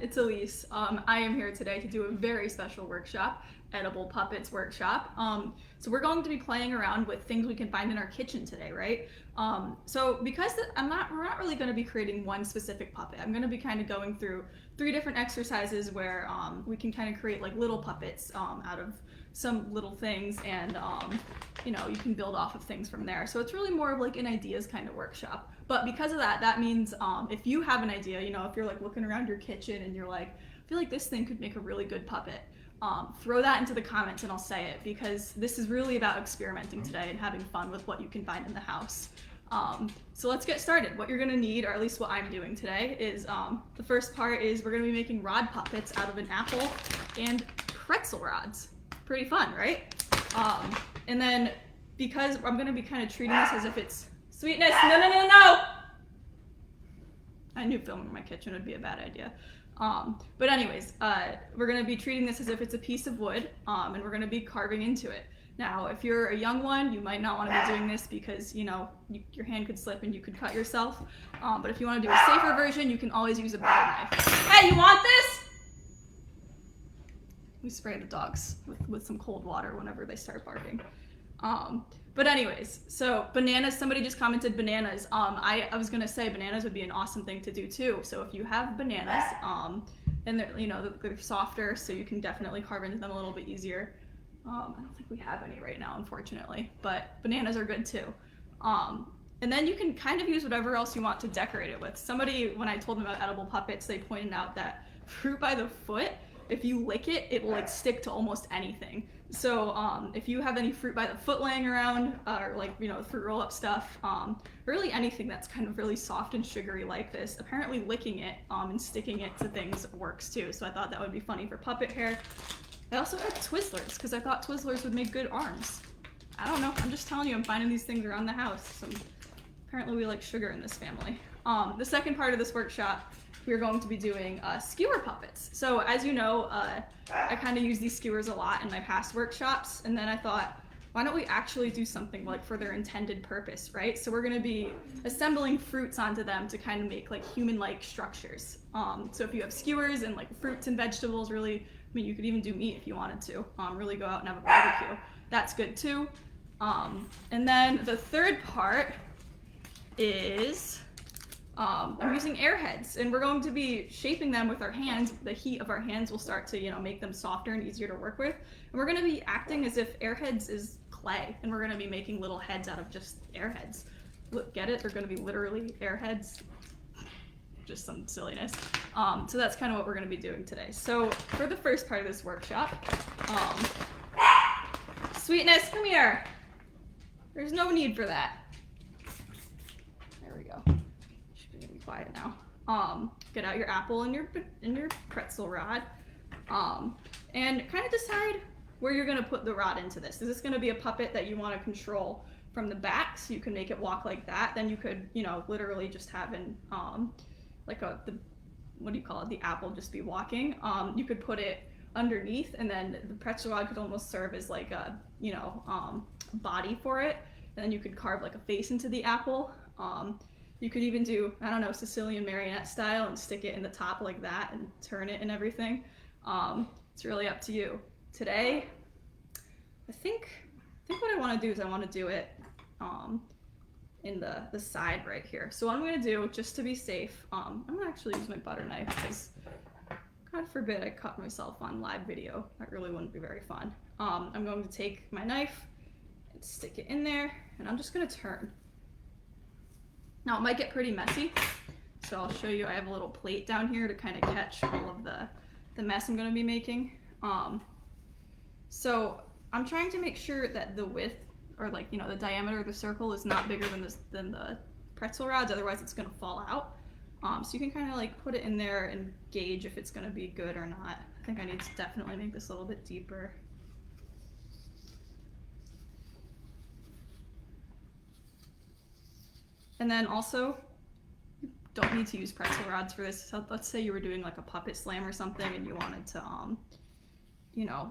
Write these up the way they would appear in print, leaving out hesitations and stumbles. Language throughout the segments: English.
it's Elise. I am here today to do a very special workshop, Edible Puppets workshop. So we're going to be playing around with things we can find in our kitchen today, right? So because we're not really going to be creating one specific puppet. I'm going to be kind of going through 3 different exercises where we can kind of create like little puppets out of some little things, and you can build off of things from there. So it's really more of like an ideas kind of workshop. But because of that, that means if you have an idea, if you're like looking around your kitchen and you're like, I feel like this thing could make a really good puppet, throw that into the comments and I'll say it, because this is really about experimenting today and having fun with what you can find in the house. So let's get started. What you're gonna need, or at least what I'm doing today, is the first part is we're gonna be making rod puppets out of an apple and pretzel rods. Pretty fun, right? And then because I'm gonna be kind of treating this as if it's sweetness. No! I knew filming in my kitchen would be a bad idea. But anyways, we're gonna be treating this as if it's a piece of wood, and we're gonna be carving into it. Now, if you're a young one, you might not want to be doing this because, your hand could slip and you could cut yourself. But if you want to do a safer version, you can always use a butter knife. Hey, you want this? We spray the dogs with some cold water whenever they start barking. But anyways, so bananas, somebody just commented bananas. I was gonna say bananas would be an awesome thing to do too. So if you have bananas, and they're softer, so you can definitely carve into them a little bit easier. I don't think we have any right now, unfortunately, but bananas are good too. And then you can kind of use whatever else you want to decorate it with. Somebody, when I told them about edible puppets, they pointed out that fruit by the foot, if you lick it, it will like stick to almost anything. So if you have any fruit by the foot laying around, or like, fruit roll-up stuff, really anything that's kind of really soft and sugary like this, apparently licking it and sticking it to things works too. So I thought that would be funny for puppet hair. I also had Twizzlers, because I thought Twizzlers would make good arms. I don't know, I'm just telling you, I'm finding these things around the house. Apparently we like sugar in this family. The second part of this workshop, we're going to be doing skewer puppets. So as you know, I kind of use these skewers a lot in my past workshops, and then I thought, why don't we actually do something like for their intended purpose, right? So we're gonna be assembling fruits onto them to kind of make like human-like structures. So if you have skewers and like fruits and vegetables, really, you could even do meat if you wanted to, really go out and have a barbecue. That's good too. And then the third part is, I'm using Airheads, and we're going to be shaping them with our hands. The heat of our hands will start to, make them softer and easier to work with. And we're going to be acting as if Airheads is clay, and we're going to be making little heads out of just Airheads. Look, get it? They're going to be literally Airheads. Just some silliness. So that's kind of what we're going to be doing today. So for the first part of this workshop, sweetness, come here. There's no need for that. There we go. Be quiet now. Get out your apple and your pretzel rod, and kind of decide where you're going to put the rod into this. Is this going to be a puppet that you want to control from the back, so you can make it walk like that? Then you could, literally just have an like what do you call it? The apple just be walking. You could put it underneath, and then the pretzel rod could almost serve as like a body for it. And then you could carve like a face into the apple. You could even do, I don't know, Sicilian marionette style and stick it in the top like that and turn it and everything. It's really up to you. Today, I think what I want to do is I want to do it in the side right here. So what I'm going to do, just to be safe, I'm going to actually use my butter knife, because God forbid I cut myself on live video. That really wouldn't be very fun. I'm going to take my knife and stick it in there, and I'm just going to turn. Now it might get pretty messy, so I'll show you. I have a little plate down here to kind of catch all of the mess I'm going to be making. So I'm trying to make sure that the width, or like, the diameter of the circle is not bigger than the pretzel rods, otherwise it's going to fall out. So you can kind of like put it in there and gauge if it's going to be good or not. I think I need to definitely make this a little bit deeper. And then also, you don't need to use pretzel rods for this. So let's say you were doing like a puppet slam or something, and you wanted to,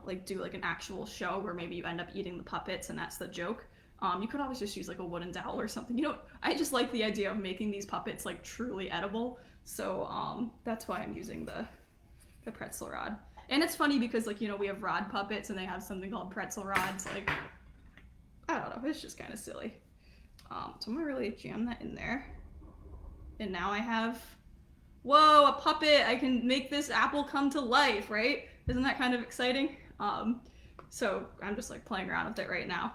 like do like an actual show where maybe you end up eating the puppets and that's the joke. You could always just use like a wooden dowel or something. I just like the idea of making these puppets like truly edible. So that's why I'm using the pretzel rod. And it's funny because, like, you know, we have rod puppets and they have something called pretzel rods. Like, I don't know, it's just kind of silly. So I'm gonna really jam that in there. And now I have, whoa, a puppet. I can make this apple come to life, right? Isn't that kind of exciting? So I'm just like playing around with it right now.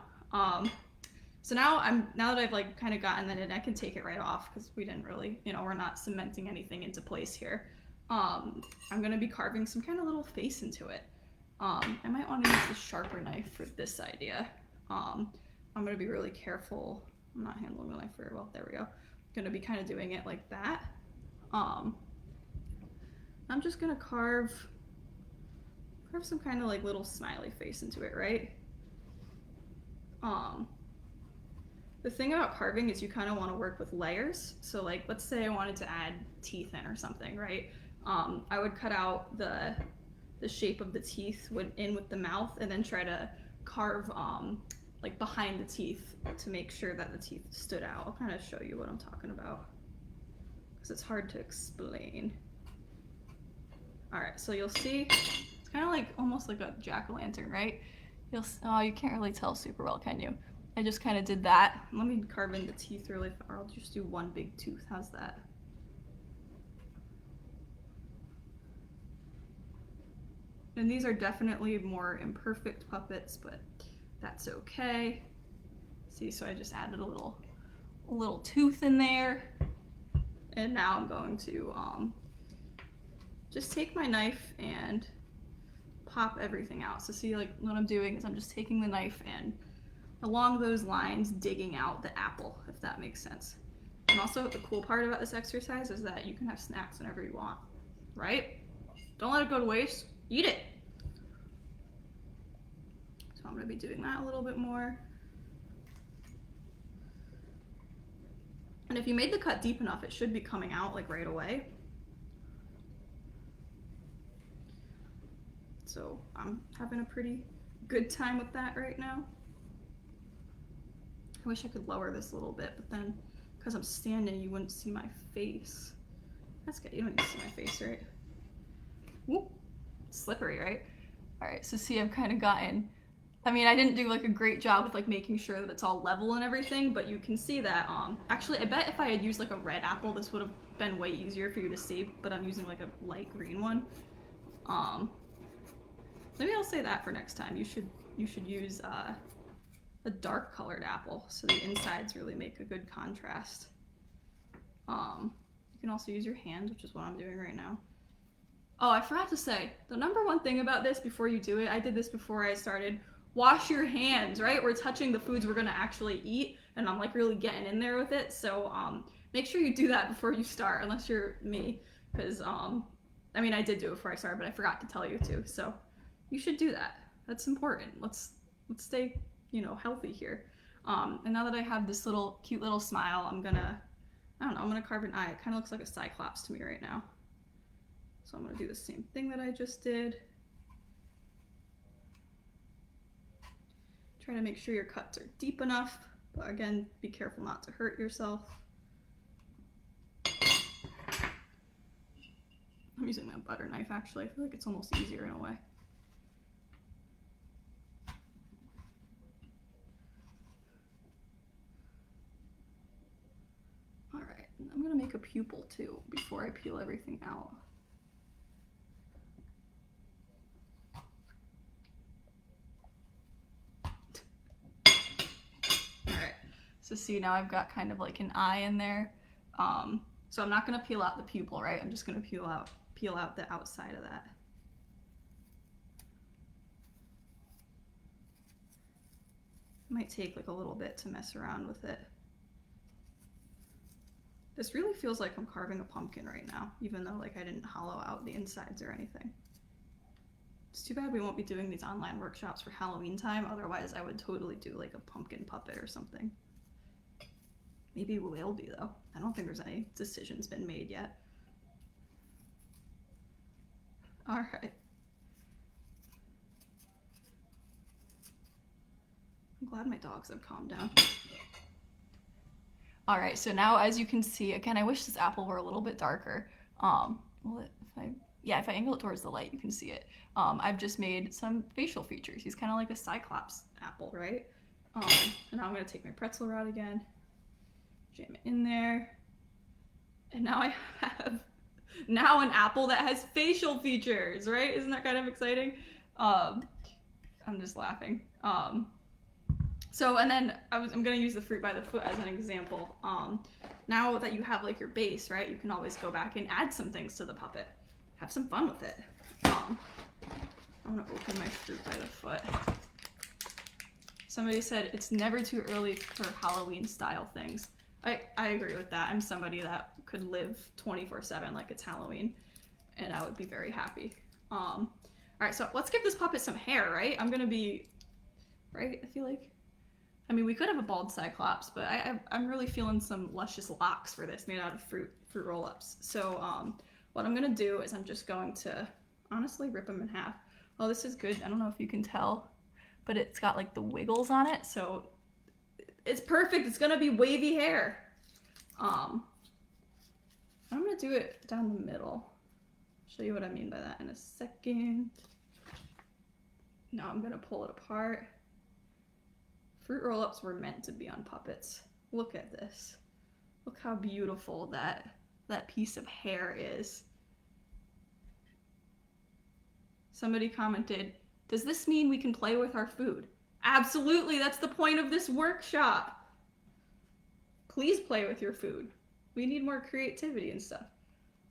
So now that I've like kind of gotten that in, I can take it right off because we didn't really, you know, we're not cementing anything into place here. I'm gonna be carving some kind of little face into it. I might want to use the sharper knife for this idea. I'm gonna be really careful. I'm not handling the knife very well. There we go. I'm gonna be kind of doing it like that. I'm just gonna carve some kind of like little smiley face into it, right? The thing about carving is you kind of want to work with layers. So like, let's say I wanted to add teeth in or something, right? I would cut out the shape of the teeth in with the mouth and then try to carve like behind the teeth to make sure that the teeth stood out. I'll kind of show you what I'm talking about because it's hard to explain. All right, so you'll see it's kind of like almost like a jack-o'-lantern, right? Oh, you can't really tell super well, can you? I just kind of did that. Let me carve in the teeth really far. I'll just do one big tooth. How's that? And these are definitely more imperfect puppets, but that's okay. See, so I just added a little tooth in there. And now I'm going to just take my knife and pop everything out. So see, like what I'm doing is I'm just taking the knife and along those lines digging out the apple, if that makes sense. And also the cool part about this exercise is that you can have snacks whenever you want, right? Don't let it go to waste, eat it. So I'm gonna be doing that a little bit more. And if you made the cut deep enough, it should be coming out like right away. So I'm having a pretty good time with that right now. I wish I could lower this a little bit, but then because I'm standing, you wouldn't see my face. That's good, you don't need to see my face, right? Whoop, slippery, right? All right, so see, I've kind of gotten, I mean, I didn't do like a great job with like making sure that it's all level and everything, but you can see that, actually, I bet if I had used like a red apple, this would have been way easier for you to see, but I'm using like a light green one. Maybe I'll say that for next time. You should use a dark colored apple so the insides really make a good contrast. You can also use your hands, which is what I'm doing right now. Oh, I forgot to say, the number one thing about this before you do it, I did this before I started, wash your hands, right? We're touching the foods we're gonna actually eat, and I'm like really getting in there with it, so make sure you do that before you start, unless you're me, because I mean, I did do it before I started, but I forgot to tell you to, so you should do that. That's important. Let's stay, you know, healthy here. And now that I have this cute little smile, I'm gonna carve an eye. It kind of looks like a cyclops to me right now. So I'm gonna do the same thing that I just did. Try to make sure your cuts are deep enough, but again, be careful not to hurt yourself. I'm using my butter knife actually. I feel like it's almost easier in a way. Alright, I'm gonna make a pupil too before I peel everything out. Alright, so see, now I've got kind of like an eye in there. So I'm not gonna peel out the pupil, right? I'm just gonna peel out the outside of that. It might take like a little bit to mess around with it. This really feels like I'm carving a pumpkin right now, even though like I didn't hollow out the insides or anything. It's too bad we won't be doing these online workshops for Halloween time, otherwise I would totally do like a pumpkin puppet or something. Maybe we will be though. I don't think there's any decisions been made yet. All right. I'm glad my dogs have calmed down. All right, so now as you can see, again, I wish this apple were a little bit darker. Well, if I yeah, if I angle it towards the light, you can see it. I've just made some facial features. He's kind of like a Cyclops apple, right? And now I'm gonna take my pretzel rod again, jam it in there, and now I have now an apple that has facial features, right? Isn't that kind of exciting? I'm just laughing. So, and then I'm gonna use the fruit by the foot as an example. Now that you have like your base, right, you can always go back and add some things to the puppet. Have some fun with it. I'm gonna open my fruit by the foot. Somebody said it's never too early for Halloween style things. I agree with that. I'm somebody that could live 24/7 like it's Halloween, and I would be very happy. All right, so let's give this puppet some hair, right? I'm gonna be, right? I feel like, I mean, we could have a bald Cyclops, but I'm really feeling some luscious locks for this made out of fruit roll-ups. So what I'm gonna do is I'm just going to honestly rip them in half. Oh, this is good. I don't know if you can tell, but it's got like the wiggles on it, so it's perfect. It's gonna be wavy hair. I'm gonna do it down the middle. Show you what I mean by that in a second. Now I'm gonna pull it apart. Fruit roll-ups were meant to be on puppets. Look at this. Look how beautiful that piece of hair is. Somebody commented, does this mean we can play with our food? Absolutely, that's the point of this workshop. Please play with your food. We need more creativity and stuff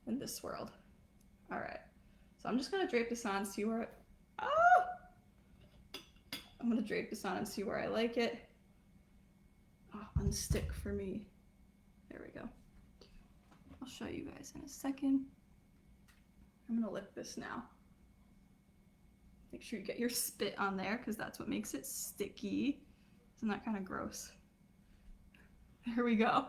in this world. All right, so I'm just gonna drape this on, see where I'm gonna drape this on and see where I like it. Oh, unstick for me. There we go. I'll show you guys in a second. I'm gonna lick this now. Make sure you get your spit on there because that's what makes it sticky. Isn't that kind of gross? There we go.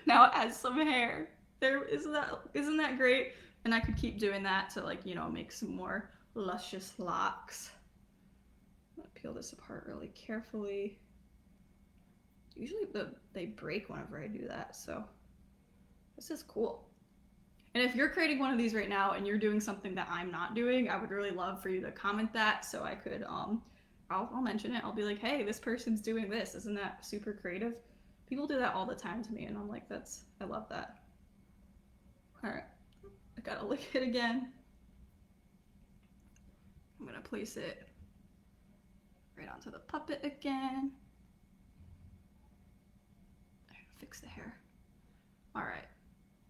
Now it has some hair. There, isn't that great? And I could keep doing that to, like, you know, make some more luscious locks. I'm gonna peel this apart really carefully. Usually they break whenever I do that, so this is cool. And if you're creating one of these right now and you're doing something that I'm not doing, I would really love for you to comment that so I could, I'll mention it. I'll be like, hey, this person's doing this. Isn't that super creative? People do that all the time to me, and I'm like, I love that. All right, I gotta lick it again. I'm gonna place it right onto the puppet again. Fix the hair. All right.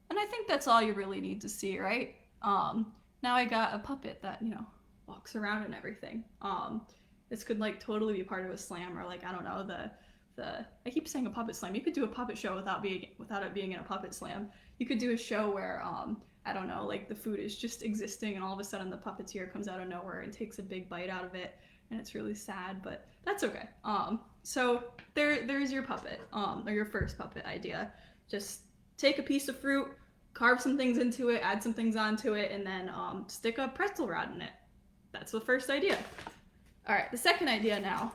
And I think that's all you really need to see, right? Now I got a puppet that, you know, walks around and everything. This could like totally be part of a slam, or like, I don't know, I keep saying a puppet slam. You could do a puppet show without it being in a puppet slam. You could do a show where, I don't know, like the food is just existing and all of a sudden the puppeteer comes out of nowhere and takes a big bite out of it, and it's really sad, but that's okay. So there's your puppet, or your first puppet idea. Just take a piece of fruit, carve some things into it, add some things onto it, and then stick a pretzel rod in it. That's the first idea. All right, the second idea now,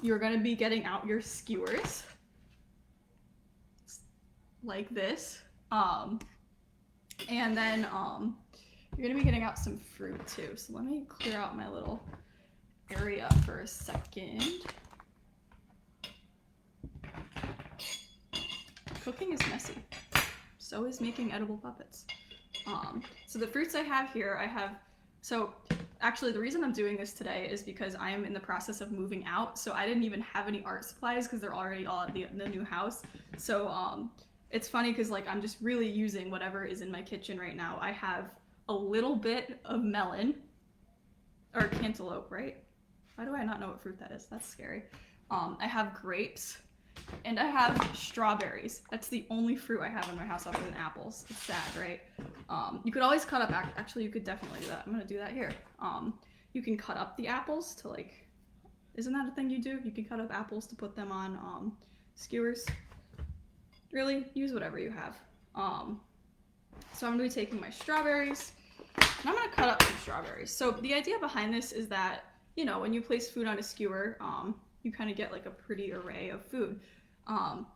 you're gonna be getting out your skewers, like this, and then you're gonna be getting out some fruit too. So let me clear out my little area for a second. Cooking is messy. So is making edible puppets. So the fruits I have here, so actually the reason I'm doing this today is because I am in the process of moving out. So I didn't even have any art supplies because they're already all at the new house. So it's funny because like I'm just really using whatever is in my kitchen right now. I have a little bit of melon, or cantaloupe, right? Why do I not know what fruit that is? That's scary. I have grapes. And I have strawberries. That's the only fruit I have in my house other than apples. It's sad, right? You could always cut up, actually you could definitely do that. I'm gonna do that here. You can cut up the apples to like, isn't that a thing you do? You can cut up apples to put them on skewers. Really, use whatever you have. So I'm gonna be taking my strawberries, and I'm gonna cut up some strawberries. So the idea behind this is that, you know, when you place food on a skewer, you kind of get like a pretty array of food.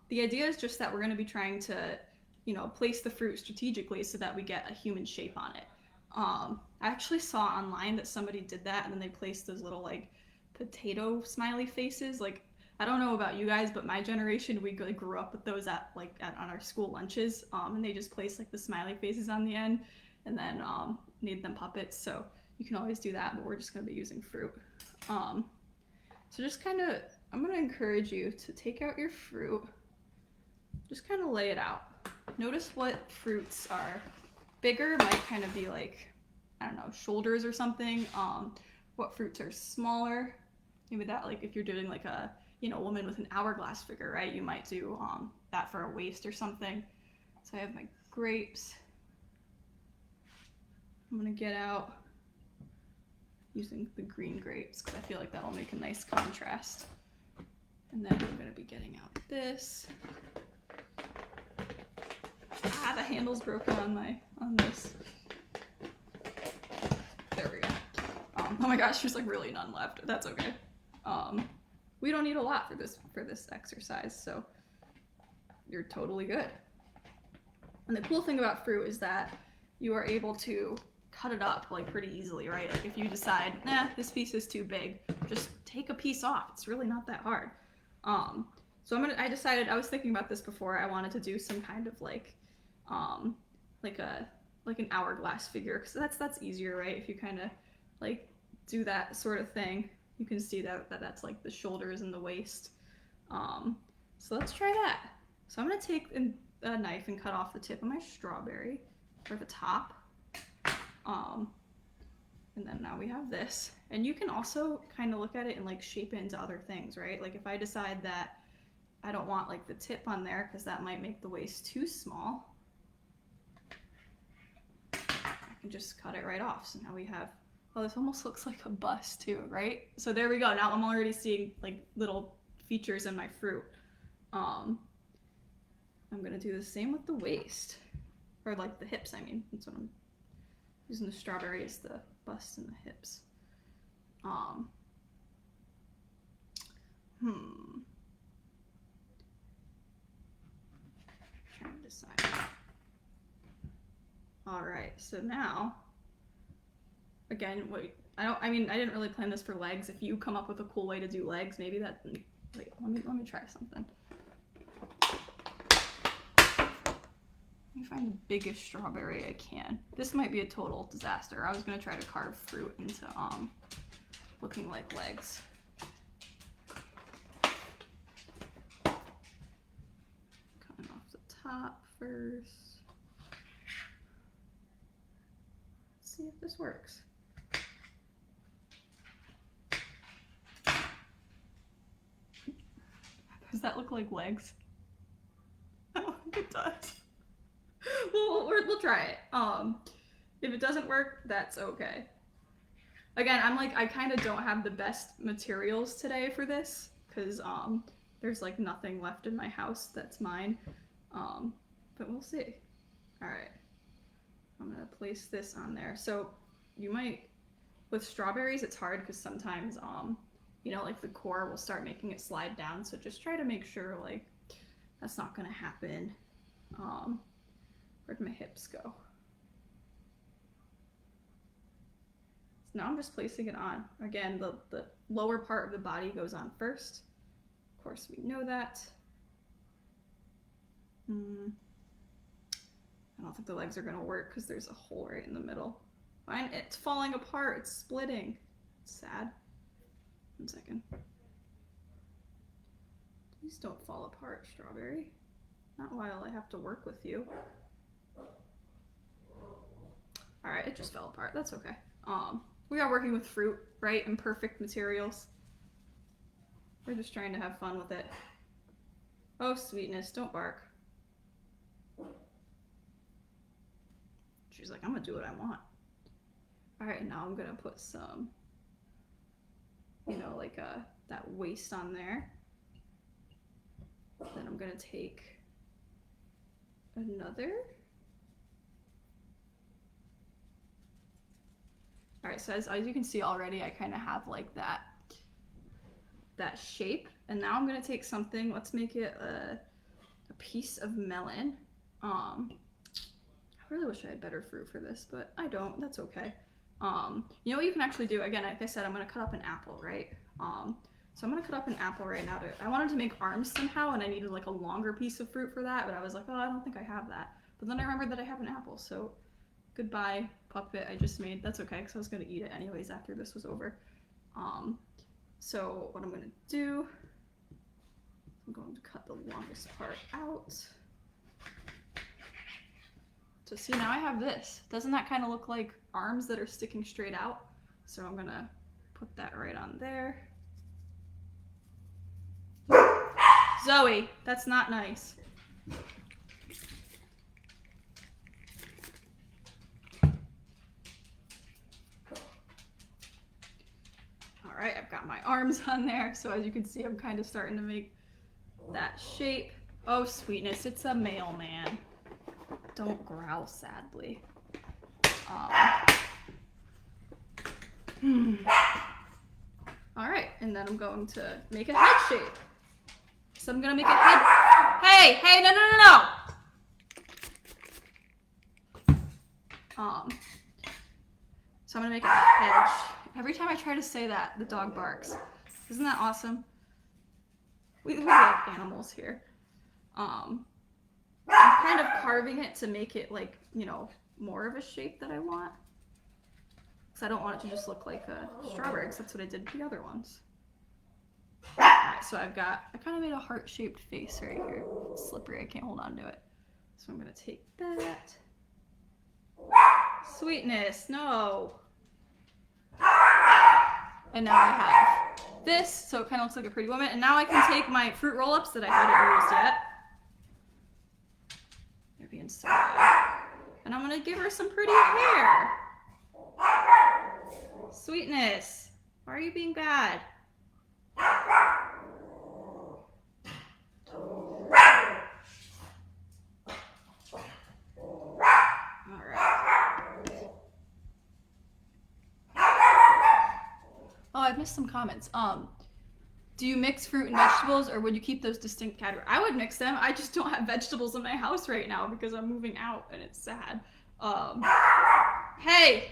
The idea is just that we're going to be trying to, you know, place the fruit strategically so that we get a human shape on it. I actually saw online that somebody did that and then they placed those little like potato smiley faces. Like, I don't know about you guys, but my generation, we like, grew up with those on our school lunches, and they just placed like the smiley faces on the end, and then made them puppets. So you can always do that, but we're just gonna be using fruit. So just kind of, I'm gonna encourage you to take out your fruit, just kind of lay it out. Notice what fruits are bigger, might kind of be like, I don't know, shoulders or something. What fruits are smaller? Maybe that, like if you're doing like a, woman with an hourglass figure, right? You might do that for a waist or something. So I have my grapes. I'm gonna get out using the green grapes because I feel like that'll make a nice contrast. And then I'm gonna be getting out this. The handle's broken on this. There we go. Oh my gosh, there's like really none left. That's okay. We don't need a lot for this exercise, so you're totally good. And the cool thing about fruit is that you are able to cut it up like pretty easily, right? Like if you decide, nah, this piece is too big, just take a piece off. It's really not that hard. So I decided, I was thinking about this before, I wanted to do some kind of like an hourglass figure, because that's easier, right? If you kind of like do that sort of thing, you can see that's like the shoulders and the waist. So let's try that. So I'm gonna take a knife and cut off the tip of my strawberry, or the top. And then now we have this. And you can also kind of look at it and like shape it into other things, right? Like if I decide that I don't want like the tip on there because that might make the waist too small, I can just cut it right off. So now we have, oh, this almost looks like a bust too, right? So there we go. Now I'm already seeing like little features in my fruit. I'm gonna do the same with the waist, or like the hips, I mean. That's what I'm using, the strawberry as the bust and the hips. Trying to decide. All right, so now, again, I didn't really plan this for legs. If you come up with a cool way to do legs, maybe that, wait, let me try something. Let me find the biggest strawberry I can. This might be a total disaster. I was gonna try to carve fruit into looking like legs. Cutting off the top first. Let's see if this works. Does that look like legs? I don't think it does. We'll try it. If it doesn't work, that's okay. Again, I kind of don't have the best materials today for this because there's like nothing left in my house that's mine. But we'll see. All right, I'm gonna place this on there. So you might, with strawberries, it's hard because sometimes like the core will start making it slide down. So just try to make sure like that's not gonna happen. Where'd my hips go? So now I'm just placing it on. Again, the lower part of the body goes on first. Of course, we know that. I don't think the legs are gonna work because there's a hole right in the middle. Fine, it's falling apart, it's splitting. It's sad. 1 second. Please don't fall apart, strawberry. Not while I have to work with you. All right, it just fell apart. That's okay. We are working with fruit, right? Imperfect materials. We're just trying to have fun with it. Oh, sweetness, don't bark. She's like, I'm gonna do what I want. All right, now I'm gonna put some, like that waist on there. Then I'm gonna take another. All right, so as you can see already, I kind of have like that shape. And now I'm gonna take something, let's make it a piece of melon. really wish I had better fruit for this, but I don't. That's okay. You know what you can actually do? Again, like I said, I'm gonna cut up an apple, right? So I'm gonna cut up an apple right now. I wanted to make arms somehow, and I needed like a longer piece of fruit for that, but I was like, oh, I don't think I have that. But then I remembered that I have an apple, so goodbye puppet I just made. That's okay, because I was gonna eat it anyways after this was over. So what I'm gonna do, I'm going to cut the longest part out. So see, now I have this. Doesn't that kind of look like arms that are sticking straight out? So I'm gonna put that right on there. Zoe, that's not nice. All right, I've got my arms on there. So as you can see, I'm kind of starting to make that shape. Oh, sweetness, it's a mailman. Don't growl sadly. All right, and then I'm going to make a head shape. So I'm gonna make a head. Hey, no. So I'm gonna make a head. Every time I try to say that, the dog barks. Isn't that awesome? We love animals here. I'm kind of carving it to make it like, you know, more of a shape that I want. Because I don't want it to just look like a strawberry, because that's what I did with the other ones. Alright, so I kind of made a heart-shaped face right here. It's slippery, I can't hold on to it. So I'm going to take that. Sweetness, no. And now I have this, so it kind of looks like a pretty woman. And now I can take my fruit roll-ups that I hadn't used yet. They're being so bad. And I'm going to give her some pretty hair. Sweetness, why are you being bad? Oh, I've missed some comments. Do you mix fruit and vegetables, or would you keep those distinct categories? I would mix them. I just don't have vegetables in my house right now because I'm moving out and it's sad. Hey!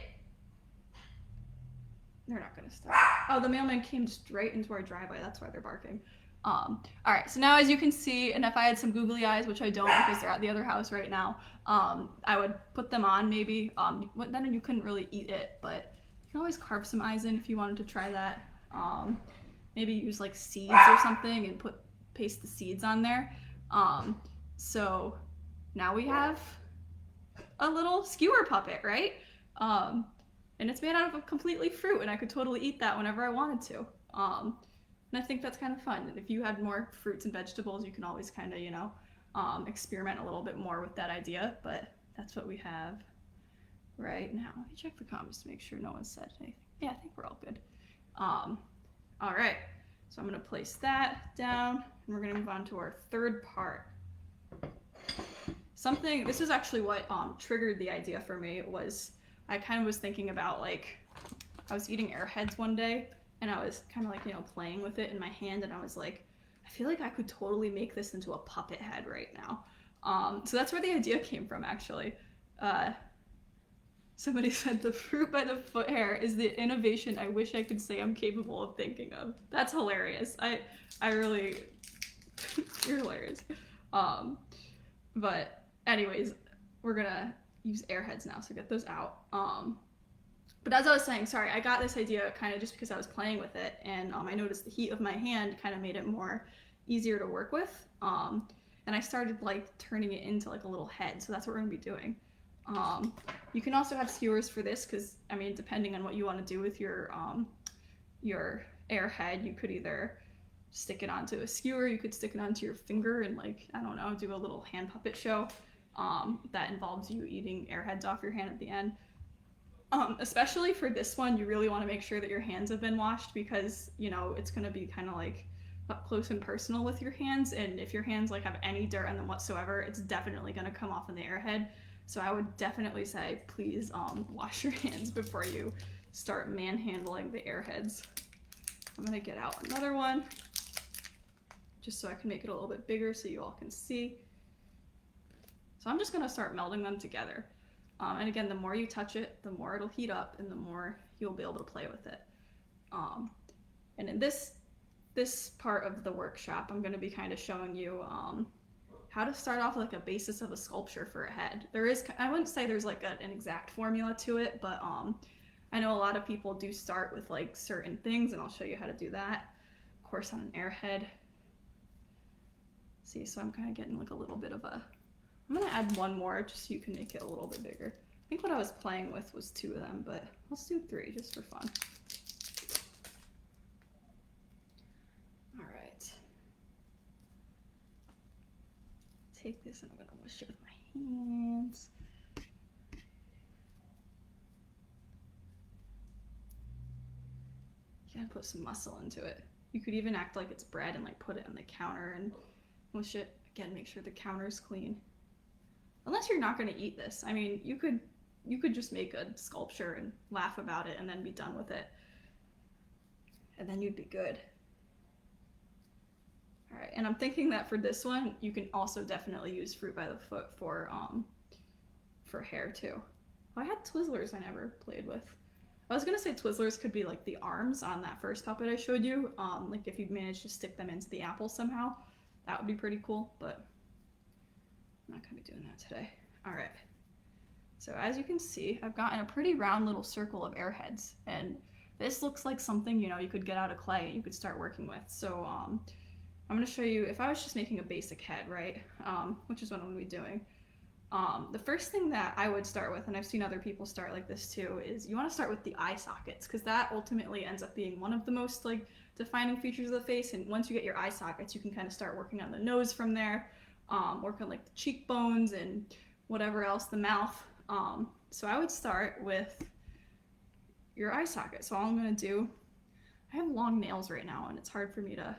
They're not gonna stop. Oh, the mailman came straight into our driveway. That's why they're barking. All right, so now as you can see, and if I had some googly eyes, which I don't because they're at the other house right now, I would put them on maybe. Then you couldn't really eat it, but you can always carve some eyes in if you wanted to try that. Maybe use like seeds or something and paste the seeds on there. So now we have a little skewer puppet, right? And it's made out of completely fruit, and I could totally eat that whenever I wanted to. And I think that's kind of fun. And if you had more fruits and vegetables, you can always kind of, you know, experiment a little bit more with that idea. But that's what we have right now. Let me check the comments to make sure no one said anything. Yeah, I think we're all good. All right, so I'm gonna place that down, and we're gonna move on to our third part. This is actually what triggered the idea for me. Was I kind of was thinking about, like, I was eating Airheads one day, and I was kind of like, you know, playing with it in my hand, and I was like, I feel like I could totally make this into a puppet head right now. So that's where the idea came from, actually. Somebody said the fruit by the foot hair is the innovation I wish I could say I'm capable of thinking of. That's hilarious. I really, you're hilarious. But anyways, we're gonna use Airheads now, so get those out. But as I was saying, sorry, I got this idea kind of just because I was playing with it, and I noticed the heat of my hand kind of made it more easier to work with. And I started like turning it into like a little head, so that's what we're gonna be doing. You can also have skewers for this, because I mean, depending on what you want to do with your Airhead, you could either stick it onto a skewer, you could stick it onto your finger and, like, I don't know, do a little hand puppet show that involves you eating Airheads off your hand at the end. Especially for this one, you really want to make sure that your hands have been washed, because, you know, it's going to be kind of like up close and personal with your hands, and if your hands like have any dirt on them whatsoever, it's definitely going to come off in the Airhead. So I would definitely say, please wash your hands before you start manhandling the Airheads. I'm gonna get out another one, just so I can make it a little bit bigger so you all can see. So I'm just gonna start melding them together. And again, the more you touch it, the more it'll heat up and the more you'll be able to play with it. And in this part of the workshop, I'm going to be kind of showing you how to start off with like a basis of a sculpture for a head. There is, I wouldn't say there's like an exact formula to it, but I know a lot of people do start with like certain things, and I'll show you how to do that. Of course, on an airhead. See, so I'm kind of getting like a little bit of a, I'm going to add one more just so you can make it a little bit bigger. I think what I was playing with was 2 of them, but let's do 3 just for fun. All right. Take this and I'm going to wash it with my hands. You gotta put some muscle into it. You could even act like it's bread and like put it on the counter and wash it. Again, make sure the counter's clean. Unless you're not going to eat this. I mean, you could just make a sculpture and laugh about it and then be done with it. And then you'd be good. All right, and I'm thinking that for this one, you can also definitely use fruit by the foot for hair too. Oh, I had Twizzlers I never played with. I was gonna say Twizzlers could be like the arms on that first puppet I showed you. Like if you managed to stick them into the apple somehow, that would be pretty cool, but I'm not gonna be doing that today. All right, so as you can see, I've gotten a pretty round little circle of airheads, and this looks like something, you know, you could get out of clay and you could start working with. So I'm gonna show you, if I was just making a basic head, right, which is what I'm gonna be doing, the first thing that I would start with, and I've seen other people start like this too, is you want to start with the eye sockets, because that ultimately ends up being one of the most like defining features of the face. And once you get your eye sockets, you can kind of start working on the nose from there, work on like the cheekbones and whatever else, the mouth. So I would start with your eye socket. So all I'm going to do, I have long nails right now and it's hard for me to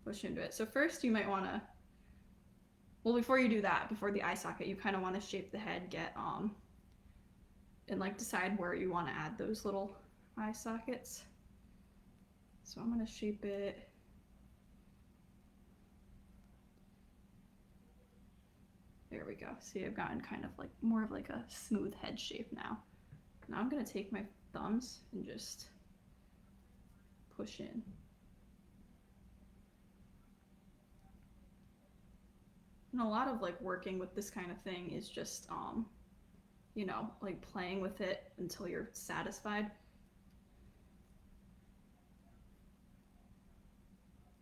push into it. So first you might want to, well, before you do that, before the eye socket, you kind of want to shape the head, get and like decide where you want to add those little eye sockets. So I'm going to shape it. There we go. See, I've gotten kind of like more of like a smooth head shape now. Now I'm going to take my thumbs and just push in. And a lot of like working with this kind of thing is just, you know, like playing with it until you're satisfied.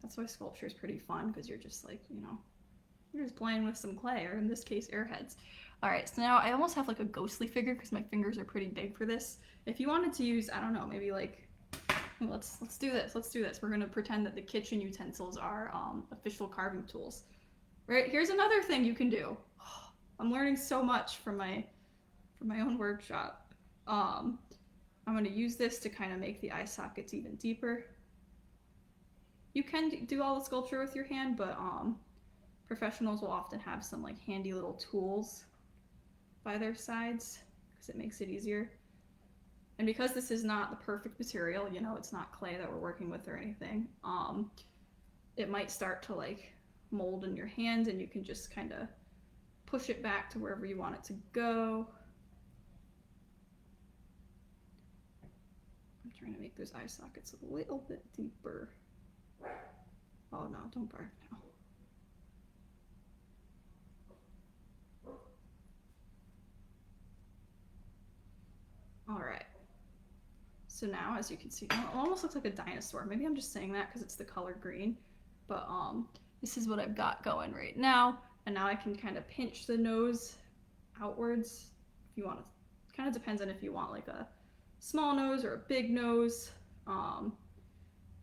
That's why sculpture is pretty fun, because you're just like, you know, you're just playing with some clay, or in this case, airheads. All right, so now I almost have like a ghostly figure because my fingers are pretty big for this. If you wanted to use, I don't know, maybe like, let's do this. Let's do this. We're gonna pretend that the kitchen utensils are official carving tools. Right, here's another thing you can do. I'm learning so much from my own workshop. I'm going to use this to kind of make the eye sockets even deeper. You can do all the sculpture with your hand, but professionals will often have some like handy little tools by their sides because it makes it easier. And because this is not the perfect material, you know, it's not clay that we're working with or anything, it might start to like mold in your hand, and you can just kind of push it back to wherever you want it to go. I'm trying to make those eye sockets a little bit deeper. Oh no, don't bark now. All right. So now, as you can see, it almost looks like a dinosaur. Maybe I'm just saying that because it's the color green, but this is what I've got going right now. And now I can kind of pinch the nose outwards if you want to. Kind of depends on if you want like a small nose or a big nose.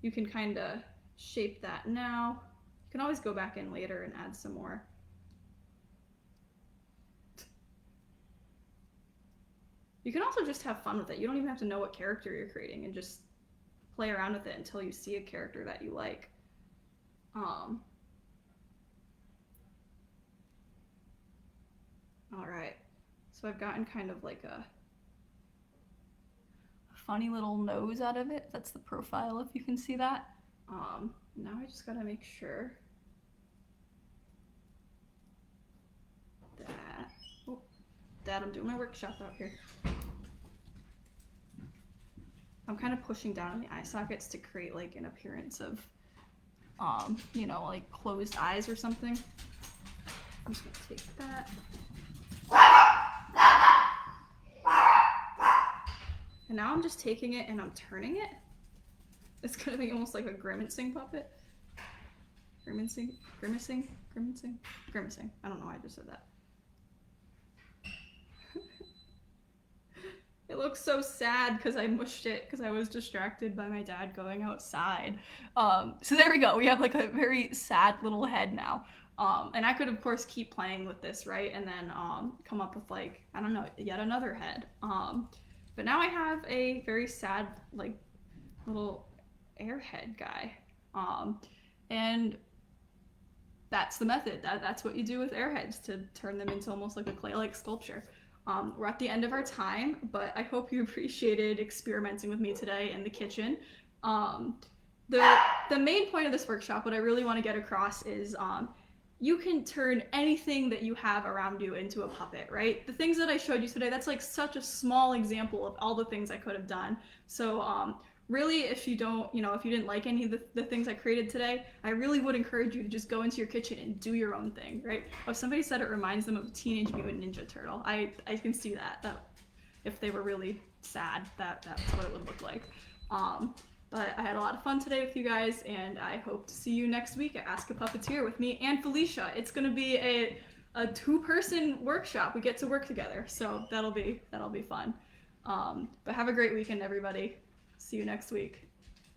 You can kind of shape that now. You can always go back in later and add some more. You can also just have fun with it. You don't even have to know what character you're creating, and just play around with it until you see a character that you like. All right, so I've gotten kind of like a funny little nose out of it. That's the profile, if you can see that. Now I just gotta make sure Dad, I'm doing my workshop out here. I'm kind of pushing down on the eye sockets to create like an appearance of, you know, like closed eyes or something. I'm just gonna take that. And now I'm just taking it and I'm turning it. It's gonna be almost like a grimacing puppet. Grimacing. I don't know why I just said that. It looks so sad because I mushed it because I was distracted by my dad going outside. So there we go. We have like a very sad little head now. And I could of course keep playing with this, right? And then come up with like, I don't know, yet another head. But now I have a very sad, like, little airhead guy. And that's the method. That's what you do with airheads to turn them into almost like a clay-like sculpture. We're at the end of our time, but I hope you appreciated experimenting with me today in the kitchen. The main point of this workshop, what I really want to get across is you can turn anything that you have around you into a puppet, right? The things that I showed you today, that's like such a small example of all the things I could have done. So really, if you don't, you know, if you didn't like any of the things I created today, I really would encourage you to just go into your kitchen and do your own thing, right? If somebody said it reminds them of a Teenage Mutant Ninja Turtle, I can see that if they were really sad, that's what it would look like. But I had a lot of fun today with you guys, and I hope to see you next week at Ask a Puppeteer with me and Felicia. It's going to be a two-person workshop. We get to work together, so that'll be fun. But have a great weekend, everybody. See you next week.